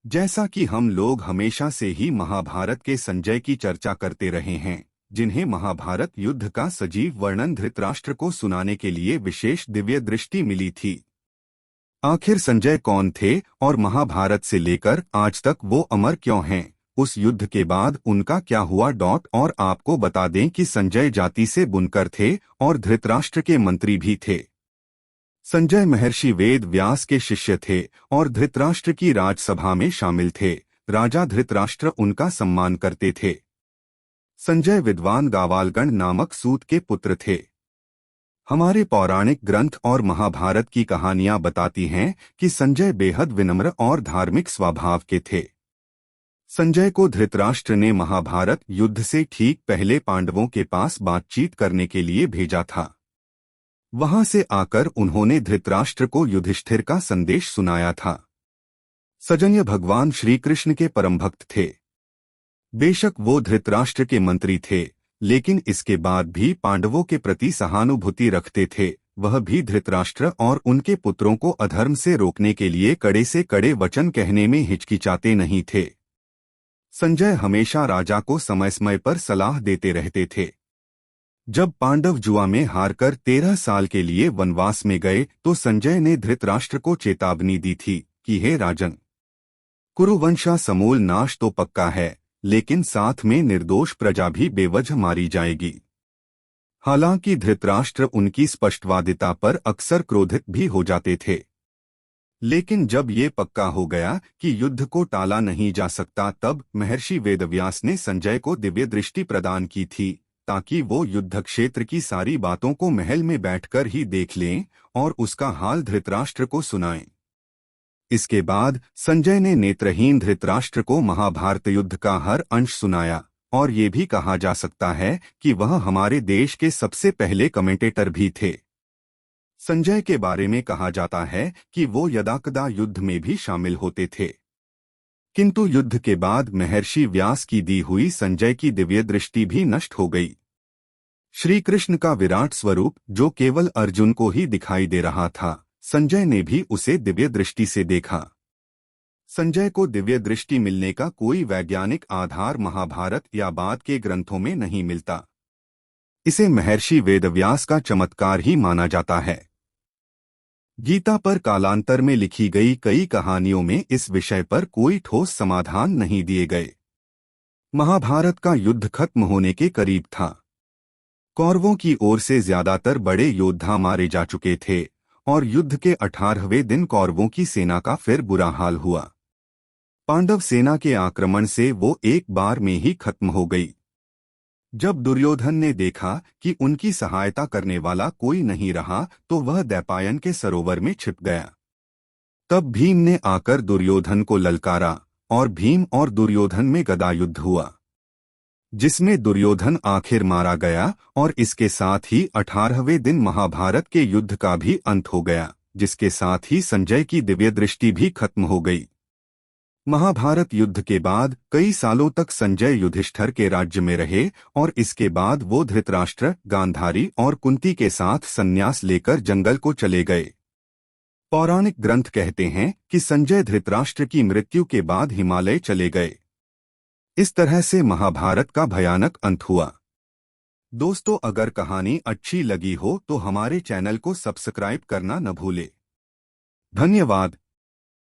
जैसा कि हम लोग हमेशा से ही महाभारत के संजय की चर्चा करते रहे हैं, जिन्हें महाभारत युद्ध का सजीव वर्णन धृतराष्ट्र को सुनाने के लिए विशेष दिव्य दृष्टि मिली थी। आखिर संजय कौन थे और महाभारत से लेकर आज तक वो अमर क्यों हैं? उस युद्ध के बाद उनका क्या हुआ? और आपको बता दें कि संजय जाति से बुनकर थे और धृतराष्ट्र के मंत्री भी थे। संजय महर्षि वेद व्यास के शिष्य थे और धृतराष्ट्र की राजसभा में शामिल थे। राजा धृतराष्ट्र उनका सम्मान करते थे। संजय विद्वान गावालगण नामक सूत के पुत्र थे। हमारे पौराणिक ग्रंथ और महाभारत की कहानियां बताती हैं कि संजय बेहद विनम्र और धार्मिक स्वभाव के थे। संजय को धृतराष्ट्र ने महाभारत युद्ध से ठीक पहले पांडवों के पास बातचीत करने के लिए भेजा था। वहां से आकर उन्होंने धृतराष्ट्र को युधिष्ठिर का संदेश सुनाया था। संजय भगवान श्री कृष्ण के परम भक्त थे। बेशक वो धृतराष्ट्र के मंत्री थे, लेकिन इसके बाद भी पांडवों के प्रति सहानुभूति रखते थे। वह भी धृतराष्ट्र और उनके पुत्रों को अधर्म से रोकने के लिए कड़े से कड़े वचन कहने में हिचकिचाते नहीं थे। संजय हमेशा राजा को समय समय पर सलाह देते रहते थे। जब पांडव जुआ में हारकर 13 साल के लिए वनवास में गए तो संजय ने धृतराष्ट्र को चेतावनी दी थी कि हे राजन, कुरुवंशा समूल नाश तो पक्का है, लेकिन साथ में निर्दोष प्रजा भी बेवजह मारी जाएगी। हालांकि धृतराष्ट्र उनकी स्पष्टवादिता पर अक्सर क्रोधित भी हो जाते थे, लेकिन जब ये पक्का हो गया कि युद्ध को टाला नहीं जा सकता, तब महर्षि वेदव्यास ने संजय को दिव्य दृष्टि प्रदान की थी ताकि वो युद्ध क्षेत्र की सारी बातों को महल में बैठकर ही देख लें और उसका हाल धृतराष्ट्र को सुनाएं। इसके बाद संजय ने नेत्रहीन धृतराष्ट्र को महाभारत युद्ध का हर अंश सुनाया, और ये भी कहा जा सकता है कि वह हमारे देश के सबसे पहले कमेंटेटर भी थे। संजय के बारे में कहा जाता है कि वो यदाकदा युद्ध में भी शामिल होते थे, किंतु युद्ध के बाद महर्षि व्यास की दी हुई संजय की दिव्य दृष्टि भी नष्ट हो गई। श्री कृष्ण का विराट स्वरूप जो केवल अर्जुन को ही दिखाई दे रहा था, संजय ने भी उसे दिव्य दृष्टि से देखा। संजय को दिव्य दृष्टि मिलने का कोई वैज्ञानिक आधार महाभारत या बाद के ग्रंथों में नहीं मिलता। इसे महर्षि वेदव्यास का चमत्कार ही माना जाता है। गीता पर कालांतर में लिखी गई कई कहानियों में इस विषय पर कोई ठोस समाधान नहीं दिए गए। महाभारत का युद्ध खत्म होने के करीब था। कौरवों की ओर से ज्यादातर बड़े योद्धा मारे जा चुके थे और युद्ध के 18वें दिन कौरवों की सेना का फिर बुरा हाल हुआ। पांडव सेना के आक्रमण से वो एक बार में ही खत्म हो गई। जब दुर्योधन ने देखा कि उनकी सहायता करने वाला कोई नहीं रहा तो वह दैपायन के सरोवर में छिप गया। तब भीम ने आकर दुर्योधन को ललकारा और भीम और दुर्योधन में गदा युद्ध हुआ, जिसमें दुर्योधन आखिर मारा गया और इसके साथ ही 18वें दिन महाभारत के युद्ध का भी अंत हो गया, जिसके साथ ही संजय की दिव्य दृष्टि भी खत्म हो गई। महाभारत युद्ध के बाद कई सालों तक संजय युधिष्ठिर के राज्य में रहे और इसके बाद वो धृतराष्ट्र, गांधारी और कुंती के साथ संन्यास लेकर जंगल को चले गए। पौराणिक ग्रंथ कहते हैं कि संजय धृतराष्ट्र की मृत्यु के बाद हिमालय चले गए। इस तरह से महाभारत का भयानक अंत हुआ। दोस्तों, अगर कहानी अच्छी लगी हो तो हमारे चैनल को सब्सक्राइब करना न भूले। धन्यवाद।